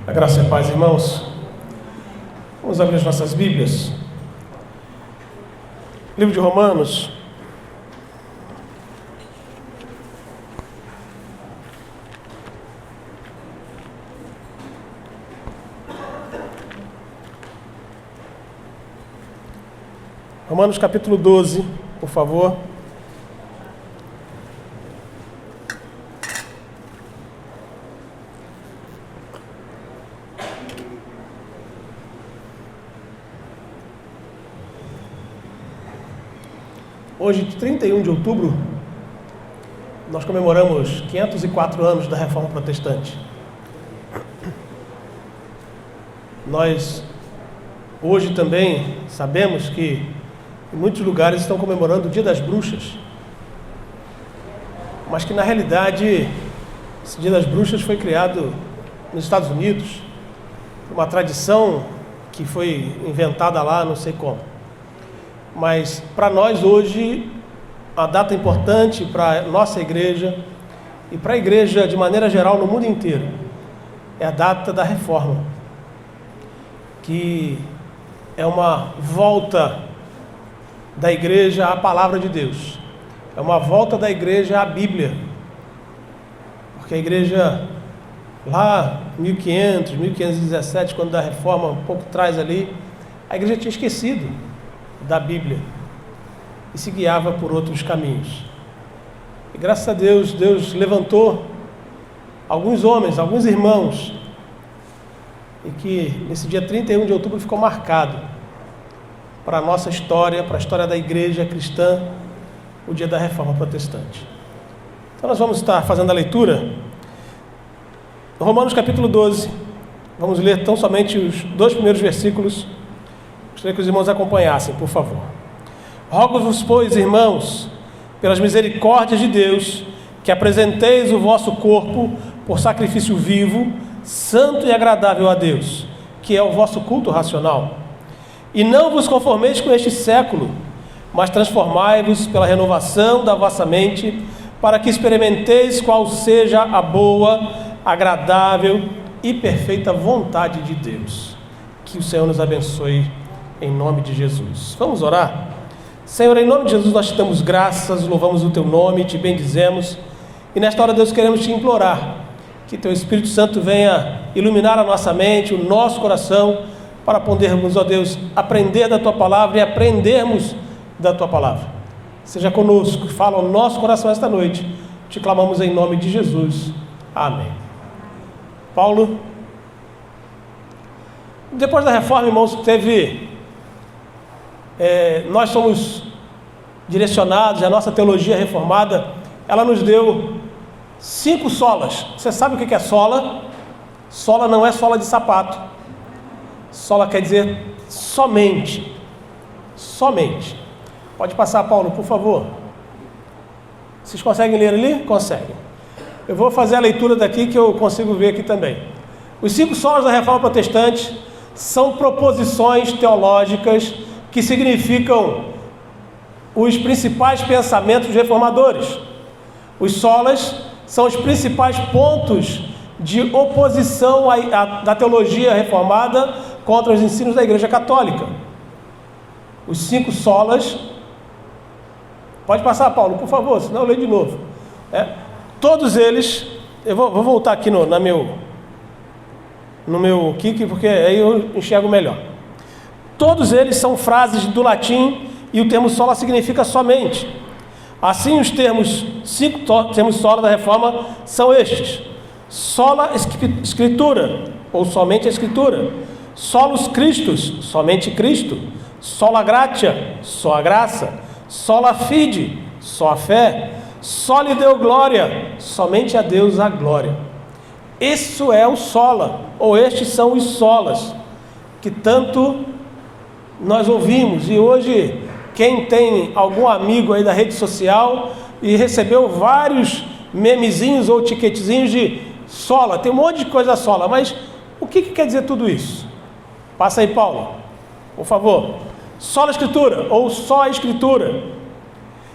A graça e a paz, irmãos. Vamos abrir as nossas Bíblias. Livro de Romanos. Romanos capítulo 12, por favor. Hoje, 31 de outubro, nós comemoramos 504 anos da Reforma Protestante. Nós, hoje também, sabemos que em muitos lugares estão comemorando o Dia das Bruxas, mas que na realidade esse Dia das Bruxas foi criado nos Estados Unidos, uma tradição que foi inventada lá, não sei como. Mas para nós hoje, a data importante para a nossa igreja e para a igreja de maneira geral no mundo inteiro é a data da Reforma, que é uma volta da igreja à palavra de Deus, é uma volta da igreja à Bíblia, porque a igreja lá 1500, 1517, quando da Reforma, um pouco atrás ali, a igreja tinha esquecido da Bíblia e se guiava por outros caminhos. E graças a Deus, Deus levantou alguns homens, alguns irmãos, e que nesse dia 31 de outubro ficou marcado para a nossa história, para a história da igreja cristã, o dia da Reforma Protestante. Então nós vamos estar fazendo a leitura Romanos capítulo 12. Vamos ler tão somente os 2 primeiros versículos. Gostaria que os irmãos acompanhassem, por favor. Rogo-vos, pois, irmãos, pelas misericórdias de Deus, que apresenteis o vosso corpo por sacrifício vivo, santo e agradável a Deus, que é o vosso culto racional. E não vos conformeis com este século, mas transformai-vos pela renovação da vossa mente, para que experimenteis qual seja a boa, agradável e perfeita vontade de Deus. Que o Senhor nos abençoe em nome de Jesus. Vamos orar? Senhor, em nome de Jesus nós te damos graças, louvamos o teu nome, te bendizemos. E nesta hora, Deus, queremos te implorar que teu Espírito Santo venha iluminar a nossa mente, o nosso coração, para podermos, ó Deus, aprender da tua palavra e aprendermos da tua palavra. Seja conosco, fala ao nosso coração esta noite. Te clamamos em nome de Jesus. Amém. Paulo. Depois da Reforma, irmãos, nós somos direcionados, a nossa teologia reformada, ela nos deu 5 solas. Você sabe o que é sola? Sola não é sola de sapato. Sola quer dizer somente. Somente. Pode passar, Paulo, por favor. Vocês conseguem ler ali? Conseguem. Eu vou fazer a leitura daqui que eu consigo ver aqui também. Os 5 solas da Reforma Protestante são proposições teológicas que significam os principais pensamentos reformadores. Os solas são os principais pontos de oposição da teologia reformada contra os ensinos da Igreja Católica. Os 5 solas. Pode passar, Paulo, por favor, senão eu leio de novo. Todos eles, eu vou voltar aqui no meu kick, porque aí eu enxergo melhor. Todos eles são frases do latim e o termo sola significa somente. Assim, os termos 5 termos sola da Reforma são estes: sola escritura, ou somente a escritura; solus Christus, somente Cristo; sola gratia, só a graça; sola fide, só a fé; soli deo gloria, somente a Deus a glória. Isso é o sola, ou estes são os solas, que tanto nós ouvimos. E hoje, quem tem algum amigo aí da rede social e recebeu vários memezinhos ou tiquetezinhos de sola, tem um monte de coisa sola, mas o que quer dizer tudo isso? Passa aí, Paulo, por favor. Sola escritura, ou só a escritura.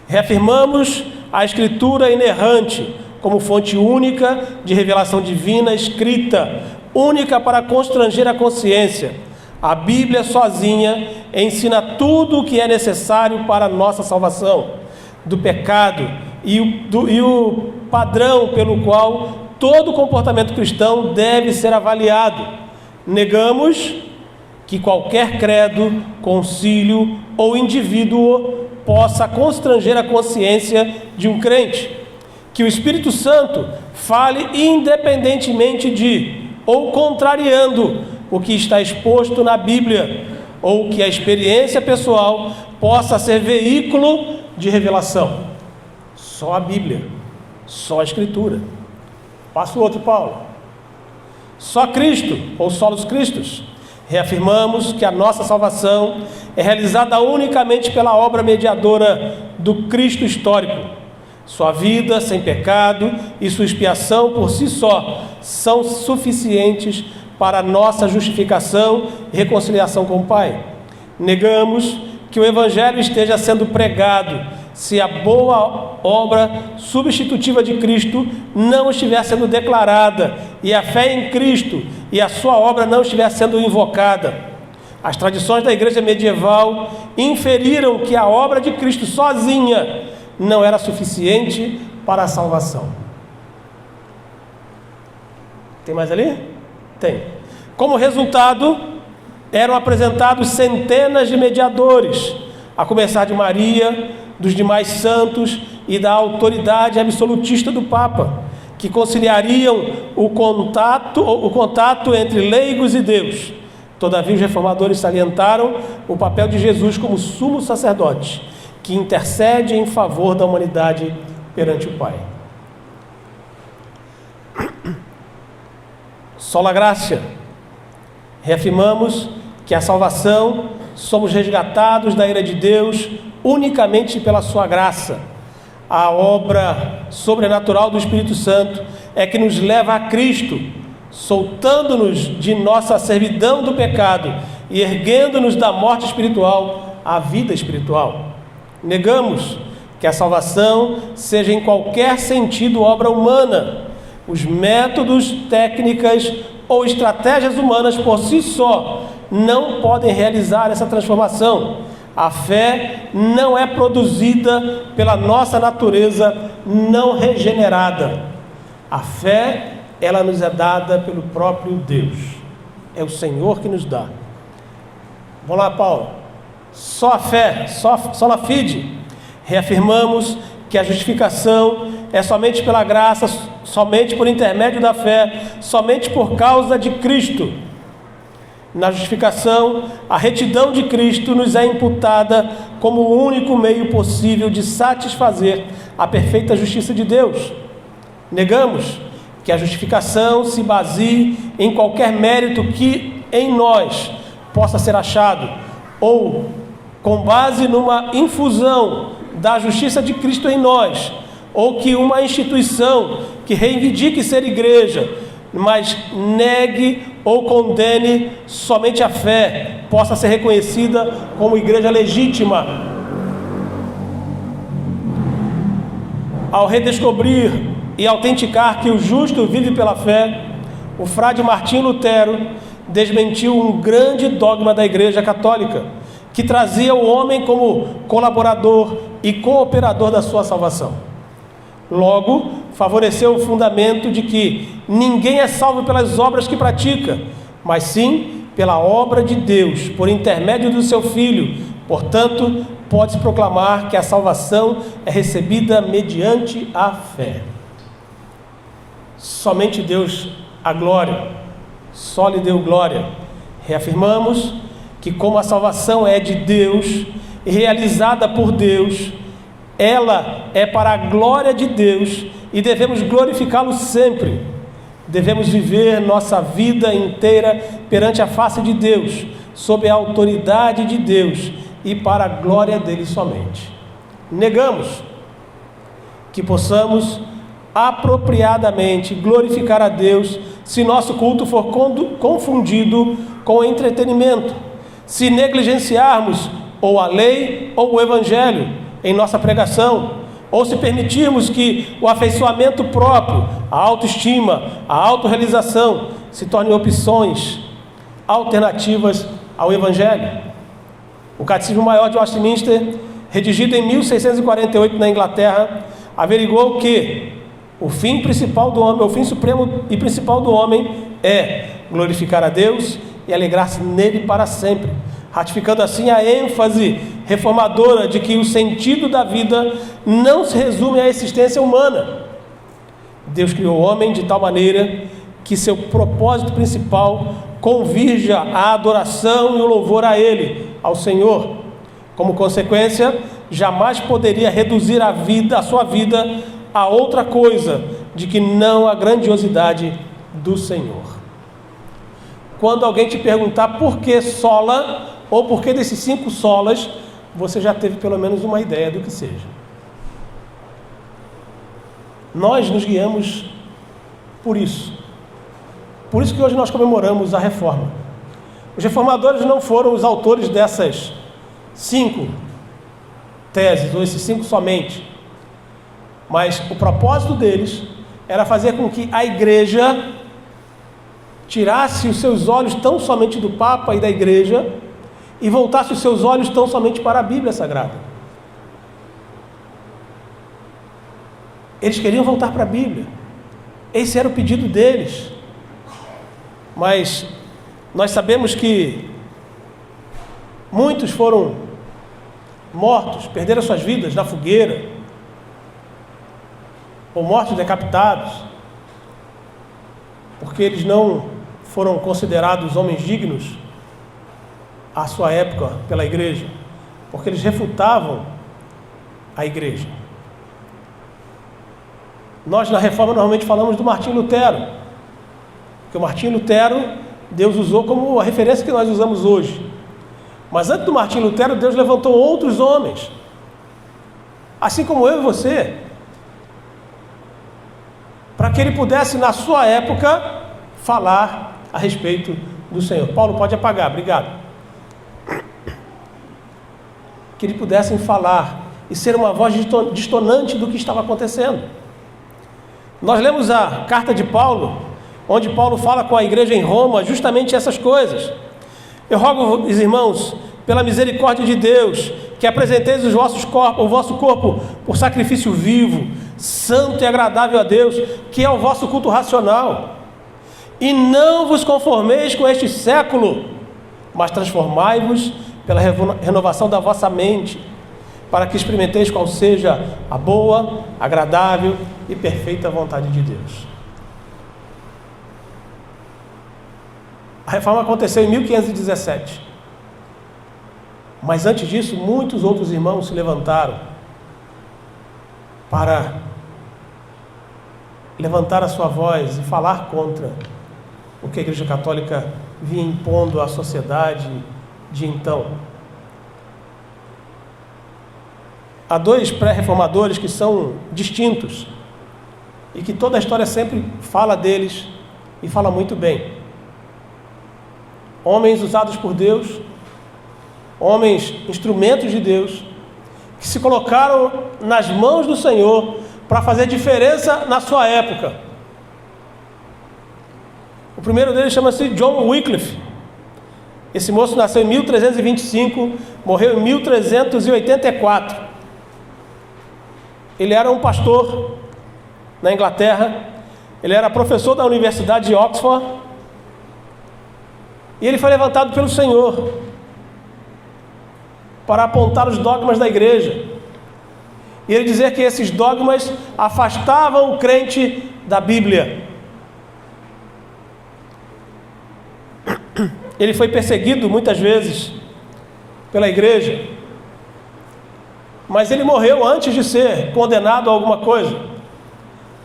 Reafirmamos a escritura inerrante como fonte única de revelação divina escrita, única para constranger a consciência. A Bíblia sozinha ensina tudo o que é necessário para a nossa salvação do pecado e o padrão pelo qual todo comportamento cristão deve ser avaliado. Negamos que qualquer credo, concílio ou indivíduo possa constranger a consciência de um crente. Que o Espírito Santo fale independentemente de ou contrariando o que está exposto na Bíblia, ou que a experiência pessoal possa ser veículo de revelação. Só a Bíblia, só a Escritura. Passa o outro, Paulo. Só Cristo, ou solos Cristos. Reafirmamos que a nossa salvação é realizada unicamente pela obra mediadora do Cristo histórico. Sua vida sem pecado e sua expiação por si só são suficientes para a nossa justificação e reconciliação com o Pai. Negamos que o Evangelho esteja sendo pregado se a boa obra substitutiva de Cristo não estiver sendo declarada e a fé em Cristo e a sua obra não estiver sendo invocada. As tradições da igreja medieval inferiram que a obra de Cristo sozinha não era suficiente para a salvação. Tem mais ali? Tem. Como resultado, eram apresentados centenas de mediadores, a começar de Maria, dos demais santos e da autoridade absolutista do Papa, que conciliariam o contato entre leigos e Deus. Todavia, os reformadores salientaram o papel de Jesus como sumo sacerdote, que intercede em favor da humanidade perante o Pai. Sola Gratia. Reafirmamos que a salvação somos resgatados da ira de Deus unicamente pela sua graça. A obra sobrenatural do Espírito Santo é que nos leva a Cristo, soltando-nos de nossa servidão do pecado e erguendo-nos da morte espiritual à vida espiritual. Negamos que a salvação seja em qualquer sentido obra humana. Os métodos, técnicas ou estratégias humanas por si só não podem realizar essa transformação. A fé não é produzida pela nossa natureza não regenerada. A fé, ela nos é dada pelo próprio Deus. É o Senhor que nos dá. Vamos lá, Paulo. Só a fé, sola fide. Reafirmamos que a justificação é somente pela graça, somente por intermédio da fé, somente por causa de Cristo. Na justificação, a retidão de Cristo nos é imputada como o único meio possível de satisfazer a perfeita justiça de Deus. Negamos que a justificação se baseie em qualquer mérito que em nós possa ser achado, ou com base numa infusão da justiça de Cristo em nós, ou que uma instituição que reivindique ser igreja, mas negue ou condene somente a fé, possa ser reconhecida como igreja legítima. Ao redescobrir e autenticar que o justo vive pela fé, o frade Martim Lutero desmentiu um grande dogma da Igreja Católica, que trazia o homem como colaborador e cooperador da sua salvação. Logo, favoreceu o fundamento de que ninguém é salvo pelas obras que pratica, mas sim pela obra de Deus, por intermédio do seu Filho. Portanto, pode-se proclamar que a salvação é recebida mediante a fé. Somente Deus a glória, só lhe deu glória. Reafirmamos que como a salvação é de Deus e realizada por Deus, ela é para a glória de Deus e devemos glorificá-lo sempre. Devemos viver nossa vida inteira perante a face de Deus, sob a autoridade de Deus e para a glória dele somente. Negamos que possamos apropriadamente glorificar a Deus se nosso culto for confundido com entretenimento, se negligenciarmos ou a lei ou o evangelho em nossa pregação, ou se permitirmos que o afeiçoamento próprio, a autoestima, a autorrealização se tornem opções alternativas ao Evangelho. O Catecismo Maior de Westminster, redigido em 1648 na Inglaterra, averigou que o fim principal do homem, o fim supremo e principal do homem é glorificar a Deus e alegrar-se nele para sempre, ratificando assim a ênfase reformadora de que o sentido da vida não se resume à existência humana. Deus criou o homem de tal maneira que seu propósito principal convirja a adoração e o louvor a Ele, ao Senhor. Como consequência, jamais poderia reduzir a sua vida a outra coisa de que não a grandiosidade do Senhor. Quando alguém te perguntar por que sola, ou por que desses 5 solas, você já teve pelo menos uma ideia do que seja. Nós nos guiamos por isso. Por isso que hoje nós comemoramos a Reforma. Os reformadores não foram os autores dessas 5 teses, ou esses 5 somente. Mas o propósito deles era fazer com que a igreja tirasse os seus olhos tão somente do Papa e da igreja e voltasse os seus olhos tão somente para a Bíblia Sagrada. Eles queriam voltar para a Bíblia. Esse era o pedido deles. Mas nós sabemos que muitos foram mortos, perderam suas vidas na fogueira, ou mortos decapitados, porque eles não foram considerados homens dignos à sua época pela igreja, porque eles refutavam a igreja. Nós na Reforma normalmente falamos do Martinho Lutero, porque o Martinho Lutero Deus usou como a referência que nós usamos hoje. Mas antes do Martinho Lutero, Deus levantou outros homens, assim como eu e você, para que ele pudesse na sua época falar a respeito do Senhor. Paulo, pode apagar, obrigado. Que eles pudessem falar e ser uma voz distonante do que estava acontecendo. Nós lemos a carta de Paulo, onde Paulo fala com a igreja em Roma justamente essas coisas. Eu rogo, os irmãos, pela misericórdia de Deus, que apresenteis o vosso corpo por sacrifício vivo, santo e agradável a Deus, que é o vosso culto racional. E não vos conformeis com este século, mas transformai-vos pela renovação da vossa mente, para que experimenteis qual seja a boa, agradável e perfeita vontade de Deus. A Reforma aconteceu em 1517. Mas antes disso, muitos outros irmãos se levantaram para levantar a sua voz e falar contra o que a Igreja Católica vinha impondo à sociedade de então. Há 2 pré-reformadores que são distintos e que toda a história sempre fala deles e fala muito bem. Homens usados por Deus, homens instrumentos de Deus, que se colocaram nas mãos do Senhor para fazer diferença na sua época. O primeiro deles chama-se John Wycliffe. Esse moço nasceu em 1325, morreu em 1384. Ele era um pastor na Inglaterra, ele era professor da Universidade de Oxford, e ele foi levantado pelo Senhor para apontar os dogmas da igreja. E ele dizer que esses dogmas afastavam o crente da Bíblia. Ele foi perseguido muitas vezes pela igreja, mas ele morreu antes de ser condenado a alguma coisa.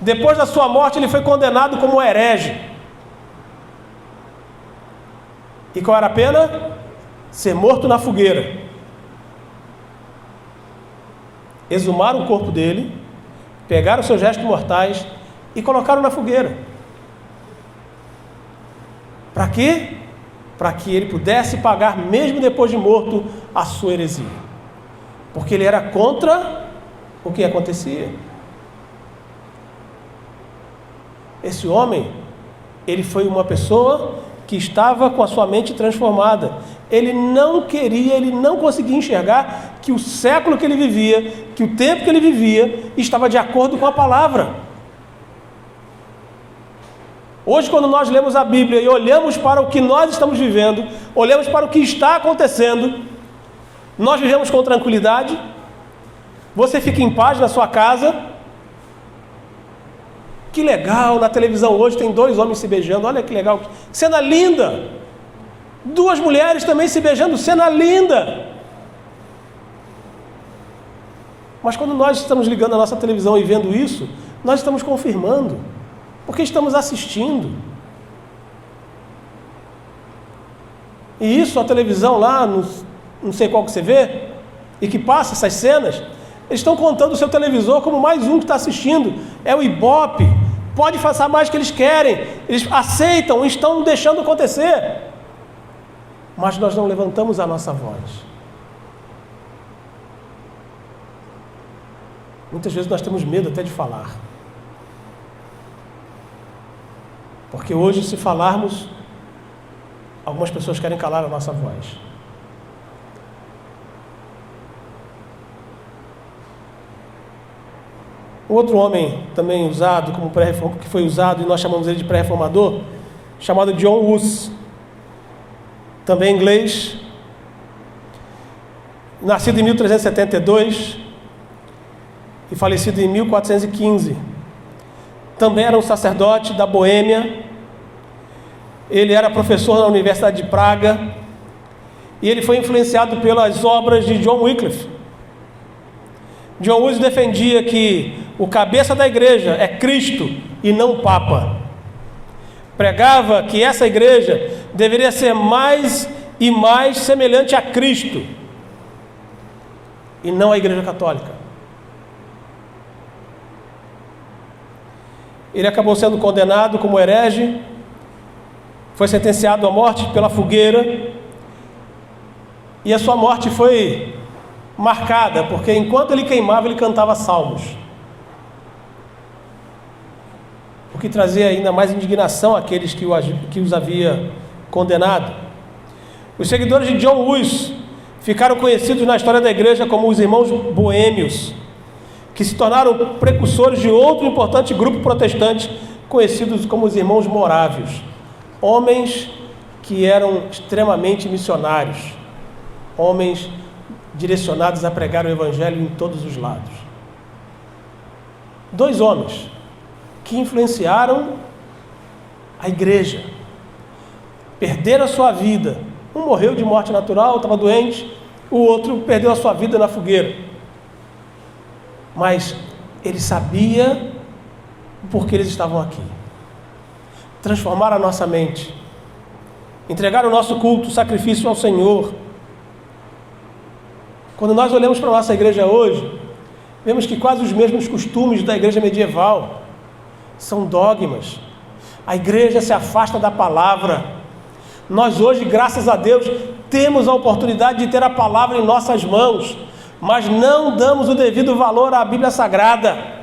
Depois da sua morte, ele foi condenado como herege. E qual era a pena? Ser morto na fogueira. Exumaram o corpo dele, pegaram os seus restos mortais e colocaram na fogueira. Para quê? Para que ele pudesse pagar, mesmo depois de morto, a sua heresia. Porque ele era contra o que acontecia. Esse homem, ele foi uma pessoa que estava com a sua mente transformada. Ele não queria, ele não conseguia enxergar que o século que ele vivia, que o tempo que ele vivia, estava de acordo com a palavra. Hoje, quando nós lemos a Bíblia e olhamos para o que nós estamos vivendo, olhamos para o que está acontecendo, nós vivemos com tranquilidade, você fica em paz na sua casa. Que legal, na televisão hoje tem 2 homens se beijando, olha que legal, cena linda. 2 mulheres também se beijando, cena linda. Mas quando nós estamos ligando a nossa televisão e vendo isso, nós estamos confirmando, porque estamos assistindo. E isso, a televisão lá, não sei qual que você vê, e que passa essas cenas, eles estão contando o seu televisor como mais um que está assistindo. É o Ibope, pode passar mais que eles querem, eles aceitam, estão deixando acontecer. Mas nós não levantamos a nossa voz. Muitas vezes nós temos medo até de falar. Porque hoje, se falarmos, algumas pessoas querem calar a nossa voz. Outro homem também usado como que foi usado, e nós chamamos ele de pré-reformador, chamado John Hus, também inglês, nascido em 1372 e falecido em 1415. Também era um sacerdote da Boêmia. Ele era professor na Universidade de Praga e ele foi influenciado pelas obras de John Wycliffe. John Hus defendia que o cabeça da igreja é Cristo e não o Papa. Pregava que essa igreja deveria ser mais e mais semelhante a Cristo e não a Igreja Católica. Ele acabou sendo condenado como herege, foi sentenciado à morte pela fogueira, e a sua morte foi marcada, porque enquanto ele queimava, ele cantava salmos, o que trazia ainda mais indignação àqueles que os havia condenado. Os seguidores de John Hus ficaram conhecidos na história da igreja como os irmãos boêmios, que se tornaram precursores de outro importante grupo protestante, conhecidos como os irmãos morávios, homens que eram extremamente missionários, homens direcionados a pregar o evangelho em todos os lados. 2 homens que influenciaram a igreja, perderam a sua vida. Um morreu de morte natural, estava doente, o outro perdeu a sua vida na fogueira. Mas ele sabia por que eles estavam aqui. Transformaram a nossa mente, entregaram o nosso culto, sacrifício ao Senhor. Quando nós olhamos para a nossa igreja hoje, vemos que quase os mesmos costumes da igreja medieval, são dogmas. A igreja se afasta da palavra. Nós hoje, graças a Deus, temos a oportunidade de ter a palavra em nossas mãos, mas não damos o devido valor à Bíblia Sagrada.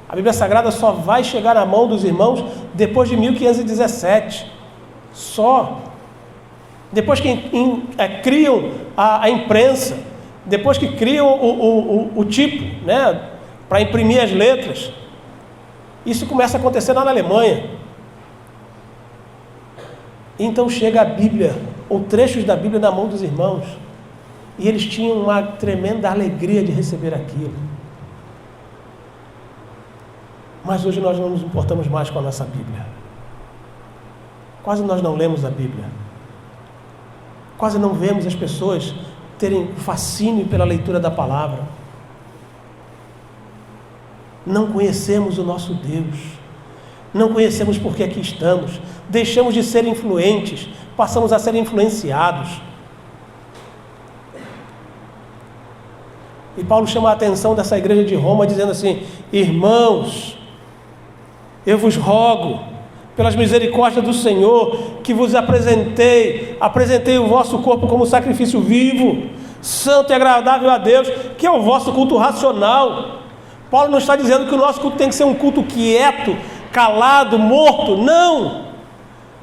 A Bíblia Sagrada só vai chegar na mão dos irmãos depois de 1517. Só. Depois que criam a imprensa, depois que criam o tipo, né, para imprimir as letras. Isso começa a acontecer lá na Alemanha. Então chega a Bíblia, ou trechos da Bíblia na mão dos irmãos, e eles tinham uma tremenda alegria de receber aquilo. Mas hoje nós não nos importamos mais com a nossa Bíblia. Quase nós não lemos a Bíblia. Quase não vemos as pessoas terem fascínio pela leitura da palavra. Não conhecemos o nosso Deus. Não conhecemos por que aqui estamos. Deixamos de ser influentes, passamos a ser influenciados. E Paulo chama a atenção dessa igreja de Roma, dizendo assim: irmãos, eu vos rogo, pelas misericórdias do Senhor, que vos apresentei o vosso corpo como sacrifício vivo, santo e agradável a Deus, que é o vosso culto racional. Paulo não está dizendo que o nosso culto tem que ser um culto quieto, calado, morto. Não!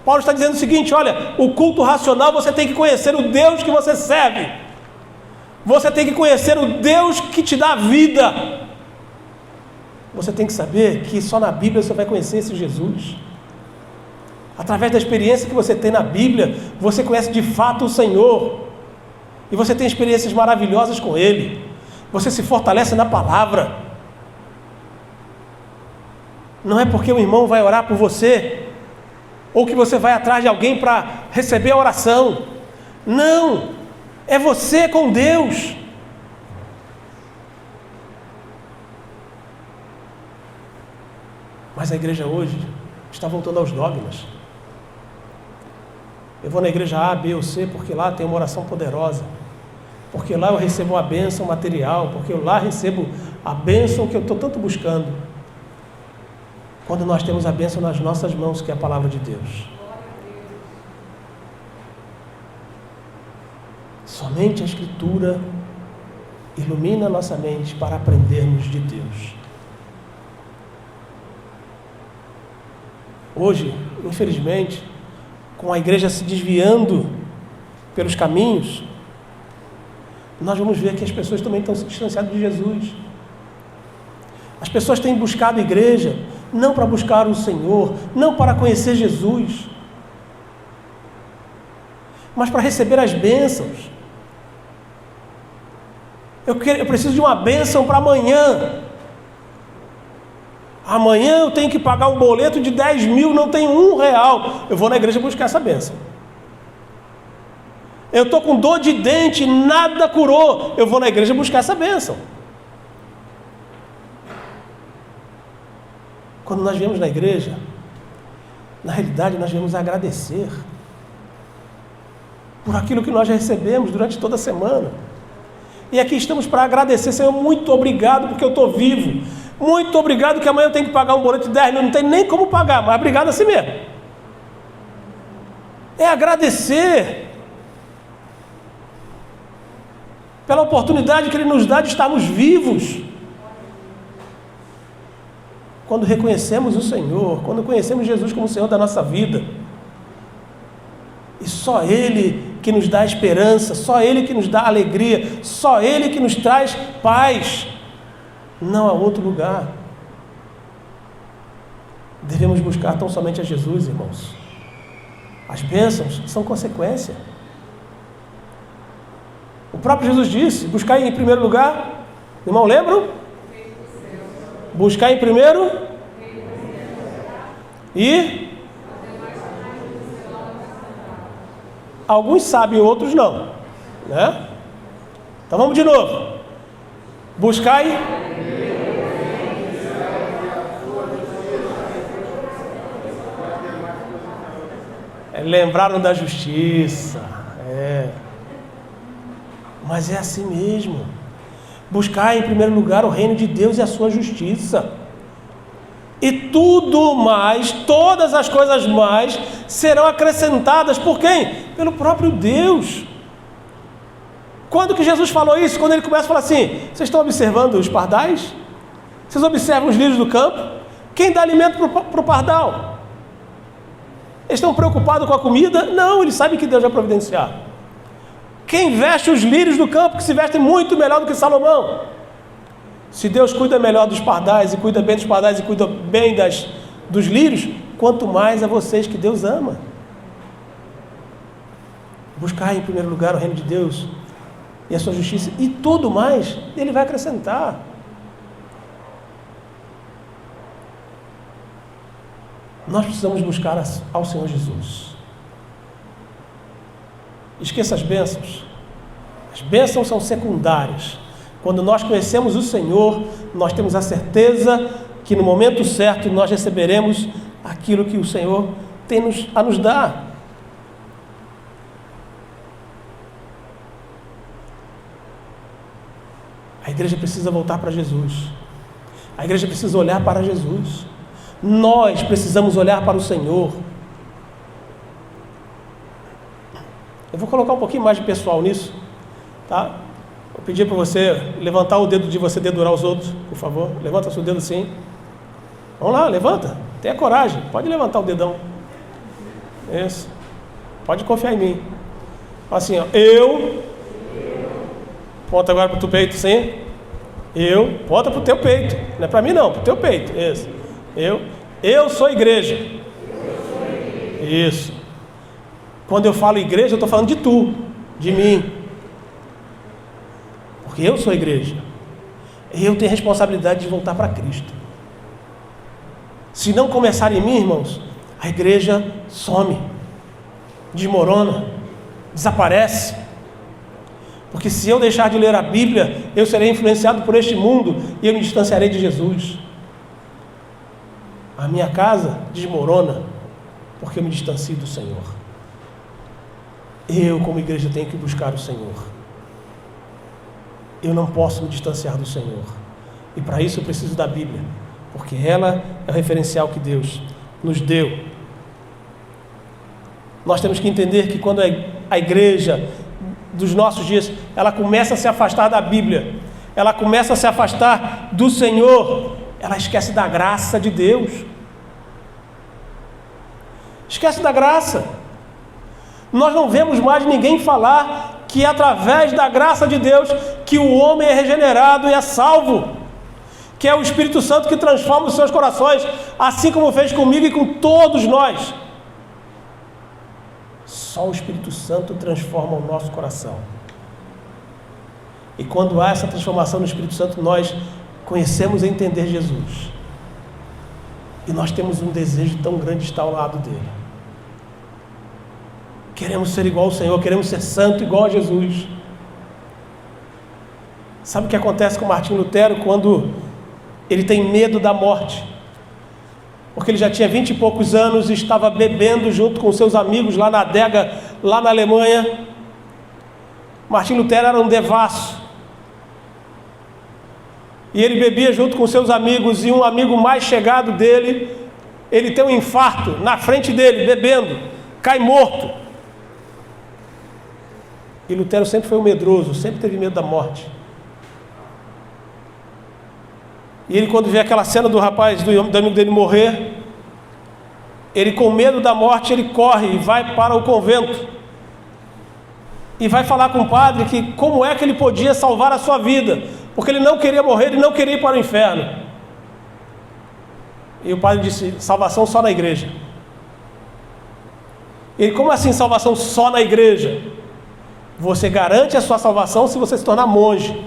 Paulo está dizendo o seguinte: olha, o culto racional, você tem que conhecer o Deus que você serve. Você tem que conhecer o Deus que te dá vida. Você tem que saber que só na Bíblia você vai conhecer esse Jesus. Através da experiência que você tem na Bíblia, você conhece de fato o Senhor. E você tem experiências maravilhosas com Ele. Você se fortalece na palavra. Não é porque o irmão vai orar por você, ou que você vai atrás de alguém para receber a oração. Não! É você com Deus. Mas a igreja hoje está voltando aos dogmas. Eu vou na igreja A, B ou C porque lá tem uma oração poderosa. Porque lá eu recebo uma bênção material. Porque eu lá recebo a bênção que eu estou tanto buscando. Quando nós temos a bênção nas nossas mãos, que é a palavra de Deus. Somente a Escritura ilumina a nossa mente para aprendermos de Deus. Hoje, infelizmente, com a igreja se desviando pelos caminhos, nós vamos ver que as pessoas também estão se distanciando de Jesus. As pessoas têm buscado a igreja não para buscar o Senhor, não para conhecer Jesus, mas para receber as bênçãos. Eu preciso de uma bênção para amanhã. Amanhã eu tenho que pagar um boleto de 10 mil, não tenho R$1. Eu vou na igreja buscar essa bênção. Eu estou com dor de dente, nada curou. Eu vou na igreja buscar essa bênção. Quando nós viemos na igreja, na realidade nós viemos agradecer por aquilo que nós já recebemos durante toda a semana. E aqui estamos para agradecer. Senhor, muito obrigado porque eu estou vivo. Muito obrigado que amanhã eu tenho que pagar um boleto de 10 mil. Não tem nem como pagar, mas obrigado assim mesmo. É agradecer pela oportunidade que Ele nos dá de estarmos vivos. Quando reconhecemos o Senhor, quando conhecemos Jesus como o Senhor da nossa vida, e só Ele que nos dá esperança, só Ele que nos dá alegria, só Ele que nos traz paz, não há outro lugar. Devemos buscar tão somente a Jesus, irmãos. As bênçãos são consequência. O próprio Jesus disse: buscar em primeiro lugar, irmão, lembram? Buscar em primeiro e alguns sabem, outros não, né? Então vamos de novo. Buscai lembraram da justiça. Mas é assim mesmo. Buscar em primeiro lugar o reino de Deus e a sua justiça. E tudo mais, todas as coisas mais, serão acrescentadas por quem? Pelo próprio Deus. Quando que Jesus falou isso? Quando ele começa a falar assim: vocês estão observando os pardais? Vocês observam os lírios do campo? Quem dá alimento para o pardal? Eles estão preocupados com a comida? Não, eles sabem que Deus vai providenciar. Quem veste os lírios do campo, que se vestem muito melhor do que Salomão? Se Deus cuida melhor dos pardais, e cuida bem dos pardais, e cuida bem dos lírios, quanto mais a vocês que Deus ama. Buscar em primeiro lugar o reino de Deus e a sua justiça, e tudo mais Ele vai acrescentar. Nós precisamos buscar ao Senhor Jesus. Esqueça as bênçãos. As bênçãos são secundárias. Quando nós conhecemos o Senhor, nós temos a certeza que no momento certo nós receberemos aquilo que o Senhor tem a nos dar. A igreja precisa voltar para Jesus. A igreja precisa olhar para Jesus. Nós precisamos olhar para o Senhor. Eu vou colocar um pouquinho mais de pessoal nisso, tá? Vou pedir para você levantar o dedo de você dedurar os outros, por favor. Levanta seu dedo assim. Vamos lá, levanta. Tenha coragem. Pode levantar o dedão. Isso. Pode confiar em mim. Assim, ó. Eu. Ponta agora para o teu peito, sim. Eu. Ponta para o teu peito. Não é para mim, não. Para o teu peito. Isso. Eu sou igreja. Isso. Quando eu falo igreja, eu estou falando de tu, de mim. Porque eu sou igreja. E eu tenho responsabilidade de voltar para Cristo. Se não começar em mim, irmãos, a igreja some, desmorona, desaparece. Porque se eu deixar de ler a Bíblia, eu serei influenciado por este mundo e eu me distanciarei de Jesus. A minha casa desmorona porque eu me distancio do Senhor. Eu, como igreja, tenho que buscar o Senhor. Eu não posso me distanciar do Senhor. E para isso eu preciso da Bíblia, porque ela é o referencial que Deus nos deu. Nós temos que entender que quando a igreja dos nossos dias, ela começa a se afastar da Bíblia, ela começa a se afastar do Senhor, ela esquece da graça de Deus. Esquece da graça. Nós não vemos mais ninguém falar que é através da graça de Deus que o homem é regenerado e é salvo, que é o Espírito Santo que transforma os seus corações, assim como fez comigo e com todos nós. Só o Espírito Santo transforma o nosso coração. E quando há essa transformação no Espírito Santo, nós conhecemos e entender Jesus. E nós temos um desejo tão grande de estar ao lado dele. Queremos ser igual ao Senhor, queremos ser santo igual a Jesus. Sabe o que acontece com Martinho Lutero quando ele tem medo da morte? Porque ele já tinha 20 e poucos anos e estava bebendo junto com seus amigos lá na adega, lá na Alemanha. Martinho Lutero era um devasso. E ele bebia junto com seus amigos, e um amigo mais chegado dele, ele tem um infarto na frente dele, bebendo, cai morto. E Lutero sempre foi um medroso, sempre teve medo da morte. E ele, quando vê aquela cena do rapaz, do amigo dele morrer, ele, com medo da morte, ele corre e vai para o convento. E vai falar com o padre que como é que ele podia salvar a sua vida, porque ele não queria morrer, ele não queria ir para o inferno. E o padre disse: salvação só na igreja. Ele: como assim salvação só na igreja? Você garante a sua salvação se você se tornar monge.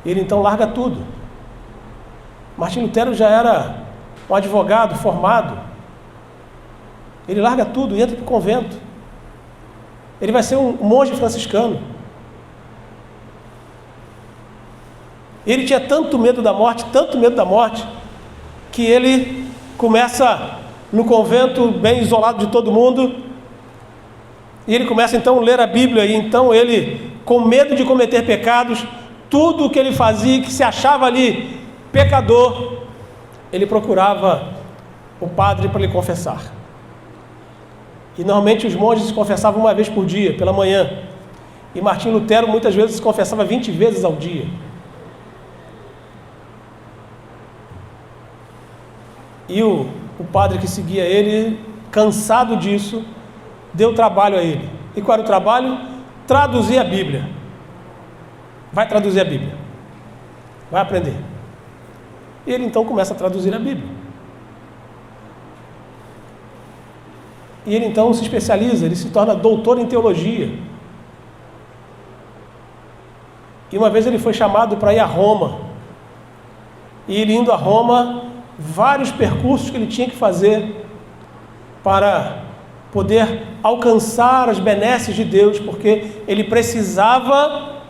Ele então larga tudo. Martinho Lutero já era um advogado formado. Ele larga tudo e entra para o convento. Ele vai ser um monge franciscano. Ele tinha tanto medo da morte, que ele começa no convento, bem isolado de todo mundo, e ele começa então a ler a Bíblia, e então ele, com medo de cometer pecados, tudo o que ele fazia, que se achava ali pecador, ele procurava o padre para lhe confessar. E normalmente os monges se confessavam uma vez por dia, pela manhã, e Martinho Lutero muitas vezes se confessava 20 vezes ao dia. E o padre que seguia ele, cansado disso, deu trabalho a ele. E qual era o trabalho? Traduzir a Bíblia. Vai traduzir a Bíblia. Vai aprender. E ele então começa a traduzir a Bíblia. E ele então se especializa, ele se torna doutor em teologia. E uma vez ele foi chamado para ir a Roma. E ele indo a Roma, vários percursos que ele tinha que fazer para poder alcançar as benesses de Deus, porque ele precisava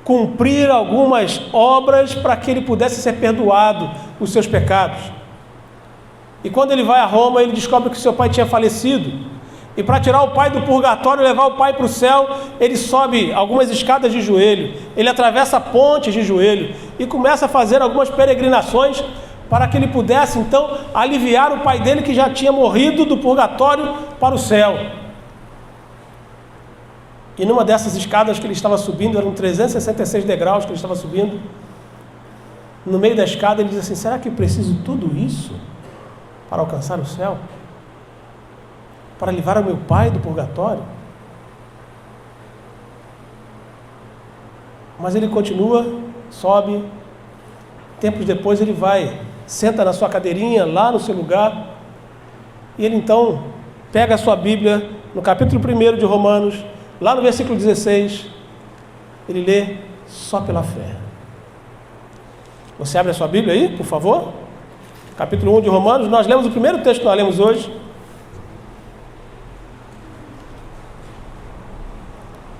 cumprir algumas obras para que ele pudesse ser perdoado os seus pecados. E quando ele vai a Roma, ele descobre que seu pai tinha falecido, e para tirar o pai do purgatório e levar o pai para o céu, ele sobe algumas escadas de joelho, ele atravessa pontes de joelho e começa a fazer algumas peregrinações para que ele pudesse então aliviar o pai dele, que já tinha morrido, do purgatório para o céu. E numa dessas escadas que ele estava subindo, eram 366 degraus que ele estava subindo, no meio da escada ele diz assim: será que eu preciso tudo isso para alcançar o céu? Para livrar o meu pai do purgatório? Mas ele continua, sobe. Tempos depois ele vai, senta na sua cadeirinha, lá no seu lugar, e ele então pega a sua Bíblia, no capítulo 1 de Romanos, lá no versículo 16, ele lê: só pela fé. Você abre a sua Bíblia aí, por favor? Capítulo 1 de Romanos, nós lemos o primeiro texto que nós lemos hoje.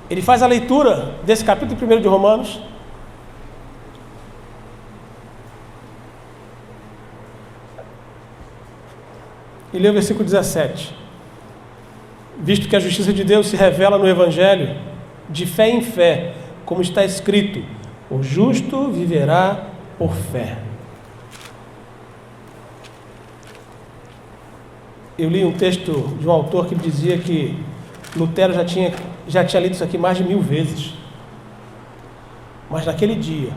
Ele faz a leitura desse capítulo 1 de Romanos. E lê o versículo 17. Visto que a justiça de Deus se revela no Evangelho, de fé em fé, como está escrito: o justo viverá por fé. Eu li um texto de um autor que dizia que Lutero já tinha lido isso aqui mais de 1000 vezes. Mas naquele dia,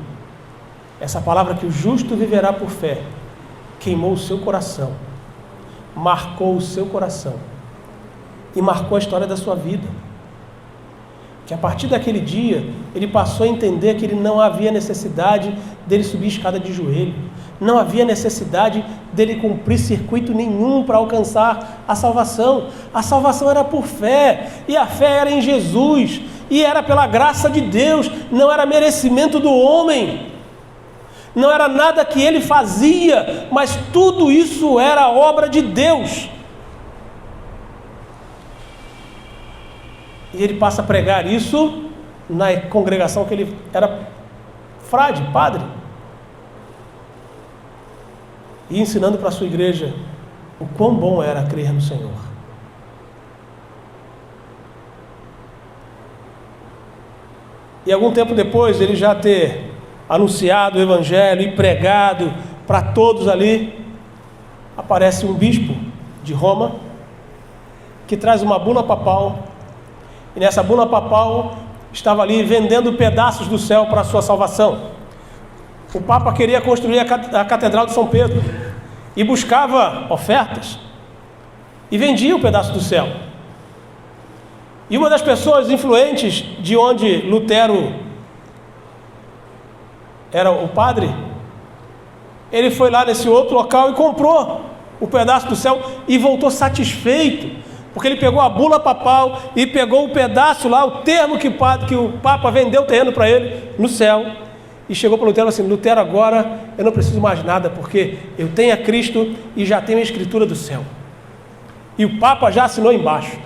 essa palavra que o justo viverá por fé, queimou o seu coração, marcou o seu coração e marcou a história da sua vida. Que a partir daquele dia, ele passou a entender que não havia necessidade dele subir escada de joelho, não havia necessidade dele cumprir circuito nenhum para alcançar a salvação. A salvação era por fé, e a fé era em Jesus, e era pela graça de Deus, não era merecimento do homem, não era nada que ele fazia, mas tudo isso era obra de Deus. E ele passa a pregar isso na congregação que ele era frade, padre, e ensinando para a sua igreja o quão bom era crer no Senhor. E algum tempo depois, ele já ter anunciado o Evangelho e pregado para todos ali, aparece um bispo de Roma que traz uma bula papal. E nessa bula papal estava ali vendendo pedaços do céu para a sua salvação. O Papa queria construir a Catedral de São Pedro e buscava ofertas e vendia um pedaço do céu. E uma das pessoas influentes de onde Lutero era o padre, ele foi lá nesse outro local e comprou o pedaço do céu e voltou satisfeito, porque ele pegou a bula papal e pegou o pedaço lá, o termo que o Papa vendeu o terreno para ele no céu, e chegou para Lutero assim: Lutero, agora eu não preciso mais nada, porque eu tenho a Cristo e já tenho a escritura do céu. E o Papa já assinou embaixo.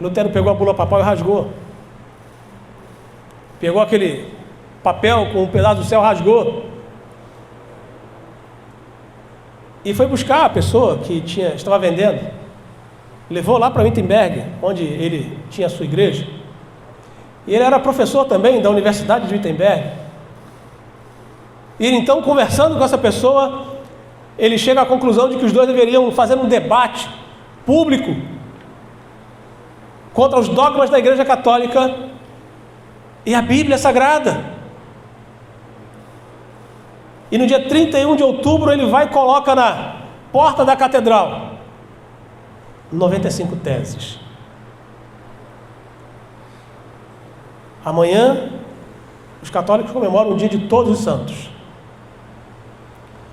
Lutero pegou a bula papal e rasgou. Pegou aquele papel com um pedaço do céu, rasgou. E foi buscar a pessoa que estava vendendo. Levou lá para Wittenberg, onde ele tinha a sua igreja. E ele era professor também da Universidade de Wittenberg. E ele, então, conversando com essa pessoa, ele chega à conclusão de que os dois deveriam fazer um debate público contra os dogmas da Igreja Católica e a Bíblia Sagrada. E no dia 31 de outubro ele vai e coloca na porta da catedral 95 teses. Amanhã os católicos comemoram o dia de todos os santos.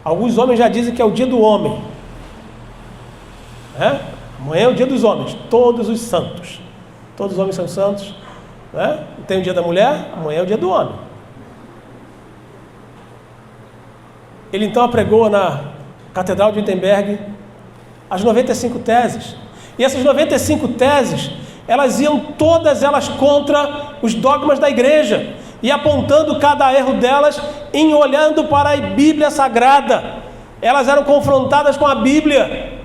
Alguns homens já dizem que é o dia do homem. Amanhã é o dia dos homens, todos os santos. Todos os homens são santos. Tem o dia da mulher, amanhã é o dia do homem. Ele então apregou na Catedral de Wittenberg as 95 teses. E essas 95 teses, elas iam todas elas contra os dogmas da igreja, e apontando cada erro delas em olhando para a Bíblia Sagrada. Elas eram confrontadas com a Bíblia.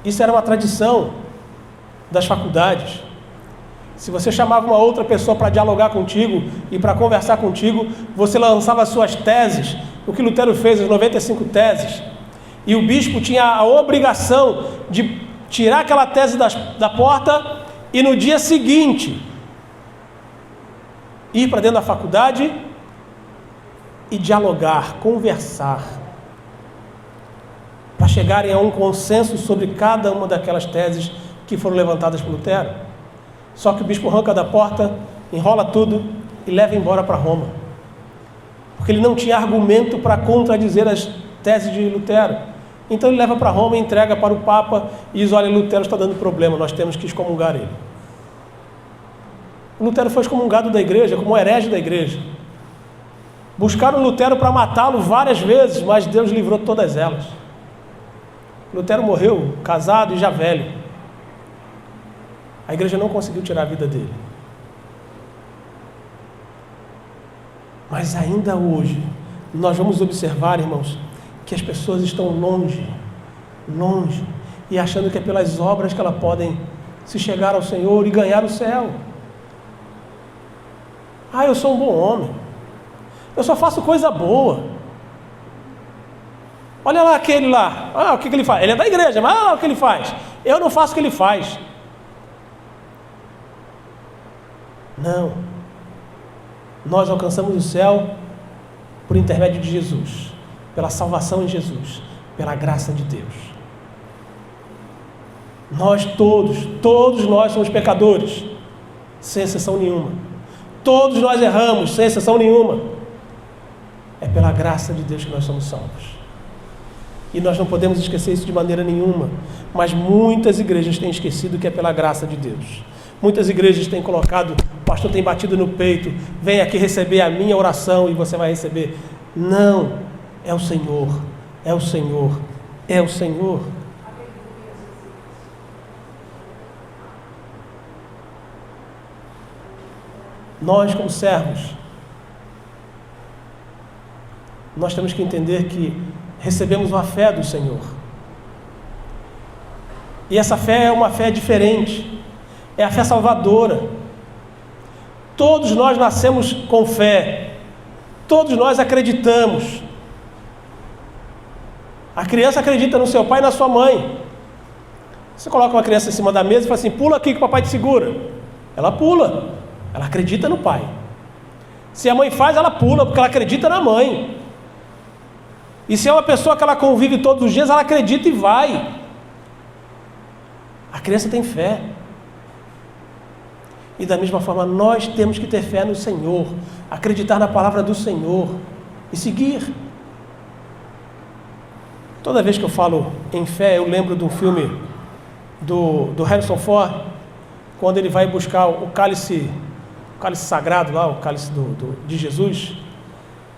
Isso era uma tradição das faculdades. Se você chamava uma outra pessoa para dialogar contigo e para conversar contigo, você lançava as suas teses, o que Lutero fez, as 95 teses. E o bispo tinha a obrigação de tirar aquela tese da porta e no dia seguinte ir para dentro da faculdade e dialogar, conversar, para chegarem a um consenso sobre cada uma daquelas teses que foram levantadas por Lutero. Só que o bispo arranca da porta, enrola tudo e leva embora para Roma, porque ele não tinha argumento para contradizer as teses de Lutero. Então ele leva para Roma, entrega para o Papa e diz: olha, Lutero está dando problema, nós temos que excomungar ele. Lutero foi excomungado da igreja como herege da igreja. Buscaram Lutero para matá-lo várias vezes, mas Deus livrou todas elas. Lutero morreu casado e já velho. A igreja não conseguiu tirar a vida dele. Mas ainda hoje, nós vamos observar, irmãos, que as pessoas estão longe, e achando que é pelas obras que elas podem se chegar ao Senhor e ganhar o céu. Ah, eu sou um bom homem, eu só faço coisa boa. Olha lá aquele lá, o que ele faz? Ele é da igreja, mas olha lá o que ele faz. Eu não faço o que ele faz. Não. Nós alcançamos o céu por intermédio de Jesus, pela salvação em Jesus, pela graça de Deus. Nós todos nós somos pecadores, sem exceção nenhuma. Todos nós erramos, sem exceção nenhuma. É pela graça de Deus que nós somos salvos. E nós não podemos esquecer isso de maneira nenhuma. Mas muitas igrejas têm esquecido que é pela graça de Deus. Muitas igrejas têm colocado, o pastor tem batido no peito: vem aqui receber a minha oração e você vai receber. Não, é o Senhor, é o Senhor, é o Senhor. Nós, como servos, nós temos que entender que recebemos uma fé do Senhor. E essa fé é uma fé diferente. É a fé salvadora. Todos nós nascemos com fé. Todos nós acreditamos. A criança acredita no seu pai e na sua mãe. Você coloca uma criança em cima da mesa e fala assim: pula aqui que o papai te segura. Ela pula. Ela acredita no pai. Se a mãe faz, ela pula, porque ela acredita na mãe. E se é uma pessoa que ela convive todos os dias, ela acredita e vai. A criança tem fé. E da mesma forma, nós temos que ter fé no Senhor, acreditar na palavra do Senhor e seguir. Toda vez que eu falo em fé, eu lembro de um filme do Harrison Ford, quando ele vai buscar o cálice sagrado lá, o cálice de Jesus.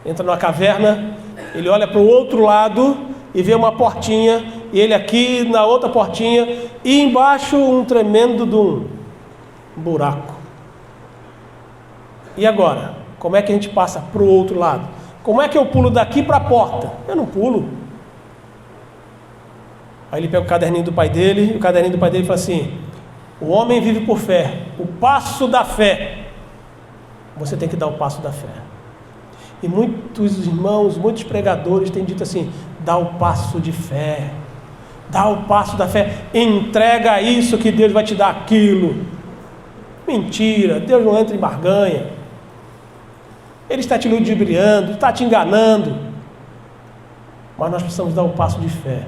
Entra numa caverna, ele olha para o outro lado e vê uma portinha, e ele aqui na outra portinha, e embaixo um tremendo de um buraco. E agora? Como é que a gente passa para o outro lado? Como é que eu pulo daqui para a porta? Eu não pulo. Aí ele pega o caderninho do pai dele, e o caderninho do pai dele fala assim: o homem vive por fé, o passo da fé. Você tem que dar o passo da fé. E muitos irmãos, muitos pregadores têm dito assim: dá o passo de fé, dá o passo da fé, entrega isso que Deus vai te dar aquilo. Mentira, Deus não entra em barganha. Ele está te ludibriando, está te enganando. Mas nós precisamos dar um passo de fé,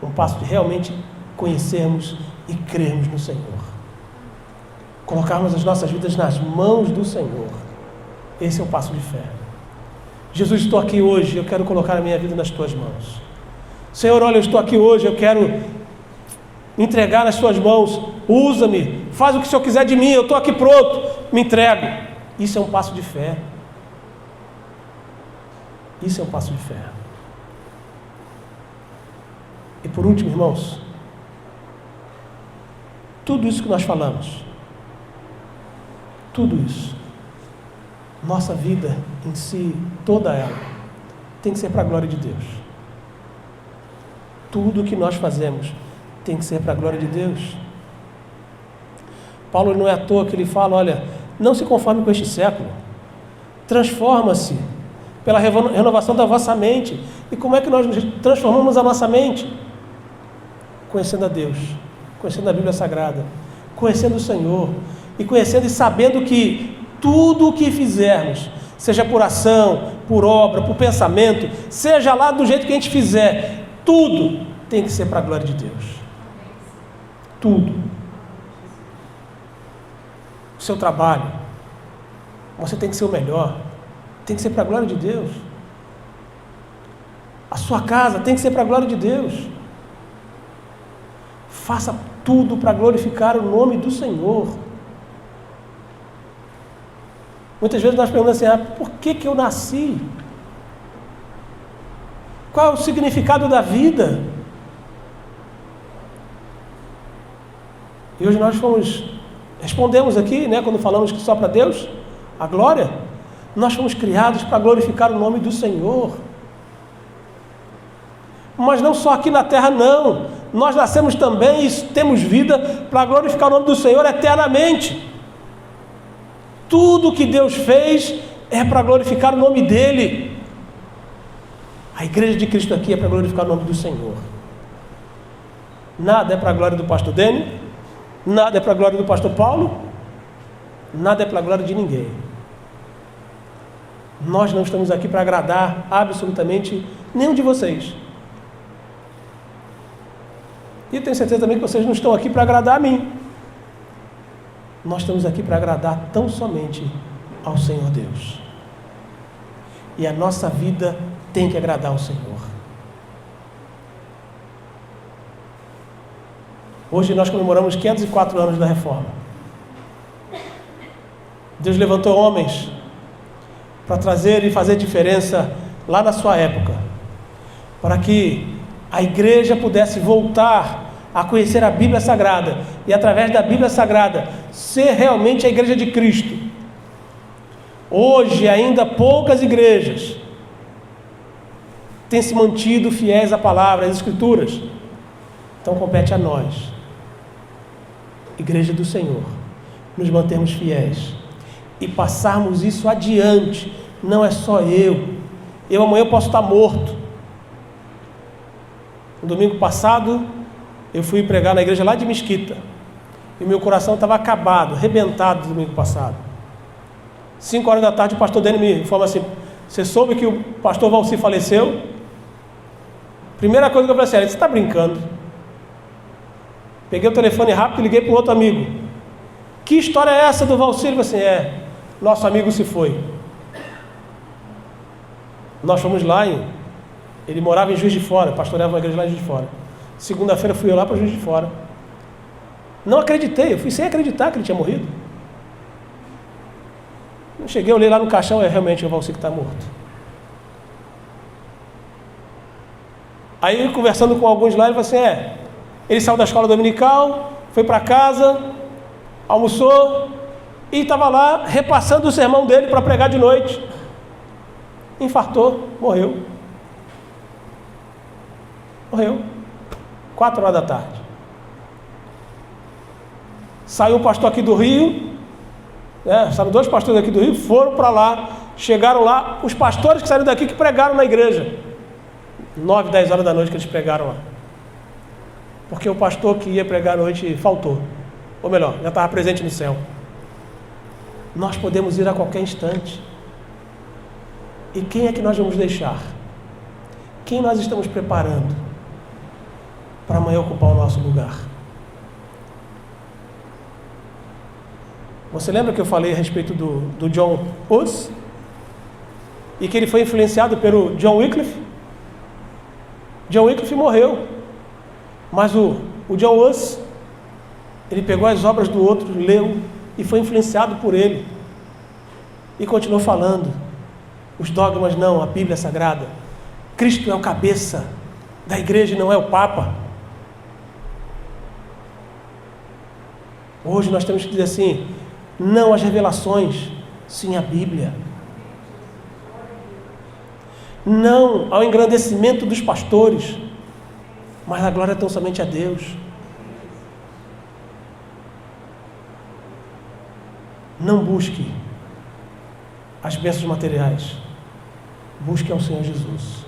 um passo de realmente conhecermos e crermos no Senhor, colocarmos as nossas vidas nas mãos do Senhor. Esse é o passo de fé. Jesus, estou aqui hoje, eu quero colocar a minha vida nas tuas mãos. Senhor, olha, eu estou aqui hoje, eu quero entregar nas tuas mãos. Usa-me, faz o que o Senhor quiser de mim, eu estou aqui pronto, me entrego. Isso é um passo de fé. Isso é um passo de fé. E por último, irmãos, tudo isso que nós falamos, tudo isso, nossa vida em si, toda ela, tem que ser para a glória de Deus. Tudo o que nós fazemos tem que ser para a glória de Deus. Paulo não é à toa que ele fala: olha, não se conforme com este século, transforma-se pela renovação da vossa mente. E como é que nós transformamos a nossa mente? Conhecendo a Deus, conhecendo a Bíblia Sagrada, conhecendo o Senhor, e conhecendo e sabendo que tudo o que fizermos, seja por ação, por obra, por pensamento, seja lá do jeito que a gente fizer, tudo tem que ser para a glória de Deus. Tudo. O seu trabalho, você tem que ser o melhor, tem que ser para a glória de Deus. A sua casa tem que ser para a glória de Deus. Faça tudo para glorificar o nome do Senhor. Muitas vezes nós perguntamos assim, por que eu nasci? Qual é o significado da vida? E hoje nós respondemos aqui, quando falamos que só para Deus, a glória, nós fomos criados para glorificar o nome do Senhor. Mas não só aqui na terra, não. Nós nascemos também e temos vida para glorificar o nome do Senhor eternamente. Tudo que Deus fez é para glorificar o nome dEle. A igreja de Cristo aqui é para glorificar o nome do Senhor. Nada é para a glória do pastor Dênio, nada é para a glória do pastor Paulo, nada é para a glória de ninguém. Nós não estamos aqui para agradar absolutamente nenhum de vocês. E tenho certeza também que vocês não estão aqui para agradar a mim. Nós estamos aqui para agradar tão somente ao Senhor Deus. E a nossa vida tem que agradar ao Senhor. Hoje nós comemoramos 504 anos da Reforma. Deus levantou homens para trazer e fazer diferença lá na sua época, para que a igreja pudesse voltar a conhecer a Bíblia Sagrada e através da Bíblia Sagrada ser realmente a igreja de Cristo. Hoje ainda poucas igrejas têm se mantido fiéis à palavra, às Escrituras. Então compete a nós, igreja do Senhor, nos mantermos fiéis e passarmos isso adiante. Não é só eu amanhã eu posso estar morto. No domingo passado eu fui pregar na igreja lá de Mesquita e meu coração estava acabado, arrebentado do domingo passado. 5 horas da tarde o pastor Dênio me informa assim: você soube que o pastor Valci faleceu? Primeira coisa que eu falei assim: você está brincando? Peguei o telefone rápido e liguei para um outro amigo. Que história é essa do Valci? Ele falou assim: nosso amigo se foi. Nós fomos lá, ele morava em Juiz de Fora, pastoreava uma igreja lá em Juiz de Fora. Segunda-feira fui eu lá para Juiz de Fora. Não acreditei, eu fui sem acreditar que ele tinha morrido. Eu cheguei, olhei lá no caixão, realmente o Valci que está morto. Aí, conversando com alguns lá, ele falou assim: ele saiu da escola dominical, foi para casa, almoçou e estava lá repassando o sermão dele para pregar de noite. Infartou, morreu. Morreu. 4 horas da tarde. Saiu um pastor aqui do Rio, saíram 2 pastores aqui do Rio, foram para lá, chegaram lá, os pastores que saíram daqui que pregaram na igreja. 9, 10 horas da noite que eles pregaram lá. Porque o pastor que ia pregar à noite faltou. Ou melhor, já estava presente no céu. Nós podemos ir a qualquer instante. E quem é que nós vamos deixar? Quem nós estamos preparando para amanhã ocupar o nosso lugar? Você lembra que eu falei a respeito do John Hus? E que ele foi influenciado pelo John Wycliffe? John Wycliffe morreu. Mas o John Hus, ele pegou as obras do outro, leu e foi influenciado por ele. E continuou falando. Os dogmas não, a Bíblia Sagrada. Cristo é o cabeça da igreja e não é o Papa. Hoje nós temos que dizer assim: não às revelações, sim à Bíblia. Não ao engrandecimento dos pastores, mas a glória tão somente a Deus. Não busque as bênçãos materiais, busque ao Senhor Jesus.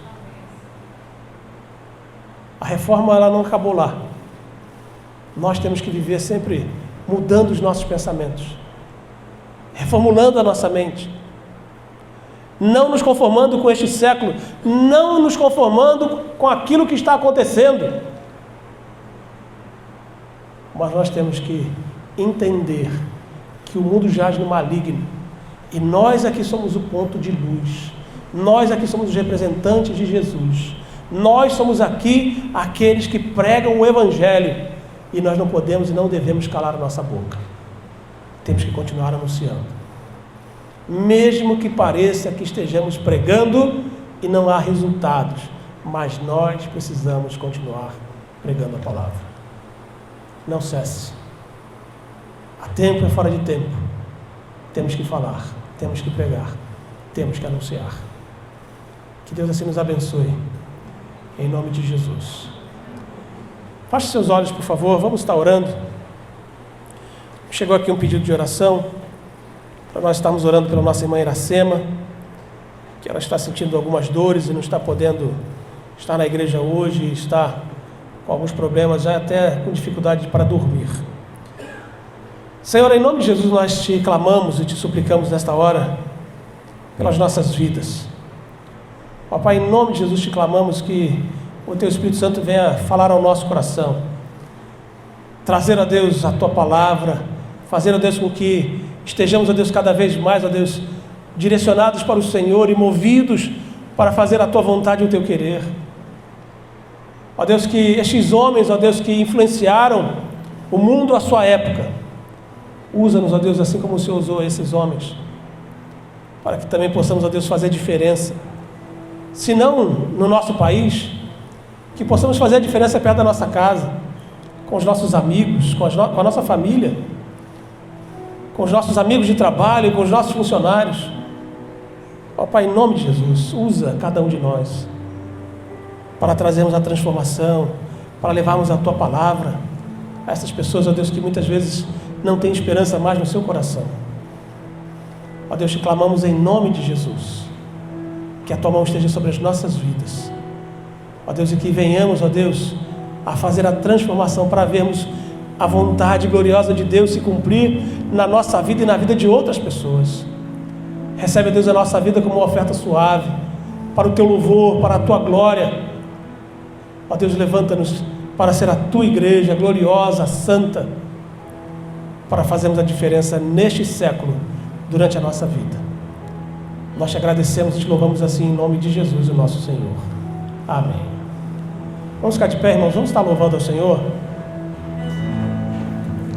A reforma ela não acabou lá. nós temos que viver sempre mudando os nossos pensamentos, reformulando a nossa mente, não nos conformando com este século, não nos conformando com aquilo que está acontecendo, mas nós temos que entender que o mundo jaz no maligno, e nós aqui somos o ponto de luz, nós aqui somos os representantes de Jesus, nós somos aqui aqueles que pregam o Evangelho, e nós não podemos e não devemos calar a nossa boca, temos que continuar anunciando, mesmo que pareça que estejamos pregando e não há resultados, mas nós precisamos continuar pregando a palavra. Não cesse. Há tempo e fora de tempo. Temos que falar, temos que pregar, temos que anunciar. Que Deus assim nos abençoe. Em nome de Jesus. Feche seus olhos, por favor. Vamos estar orando. Chegou aqui um pedido de oração para nós estarmos orando pela nossa irmã Iracema, que ela está sentindo algumas dores e não está podendo estar na igreja hoje, e está com alguns problemas, já até com dificuldade para dormir. Senhor, em nome de Jesus, nós te clamamos e te suplicamos nesta hora pelas nossas vidas. Ó Pai, em nome de Jesus te clamamos que o Teu Espírito Santo venha falar ao nosso coração, trazer a Deus a Tua palavra, fazer a Deus com que estejamos, ó Deus, cada vez mais, ó Deus, direcionados para o Senhor e movidos para fazer a Tua vontade e o Teu querer. Ó Deus, que estes homens, ó Deus, que influenciaram o mundo à sua época, usa-nos, ó Deus, assim como o Senhor usou esses homens, para que também possamos, ó Deus, fazer diferença, se não no nosso país, que possamos fazer a diferença perto da nossa casa, com os nossos amigos, com a nossa família, com os nossos amigos de trabalho, com os nossos funcionários. Ó Pai, em nome de Jesus, usa cada um de nós para trazermos a transformação, para levarmos a Tua palavra a essas pessoas, ó Deus, que muitas vezes não têm esperança mais no seu coração. Ó Deus, te clamamos em nome de Jesus, que a Tua mão esteja sobre as nossas vidas, ó Deus, e que venhamos, ó Deus, a fazer a transformação para vermos a vontade gloriosa de Deus se cumprir na nossa vida e na vida de outras pessoas. Recebe, Deus, a nossa vida como uma oferta suave, para o Teu louvor, para a Tua glória. Ó Deus, levanta-nos para ser a Tua igreja gloriosa, santa, para fazermos a diferença neste século, durante a nossa vida. Nós te agradecemos e te louvamos assim em nome de Jesus, o nosso Senhor. Amém. Vamos ficar de pé, irmãos, vamos estar louvando ao Senhor.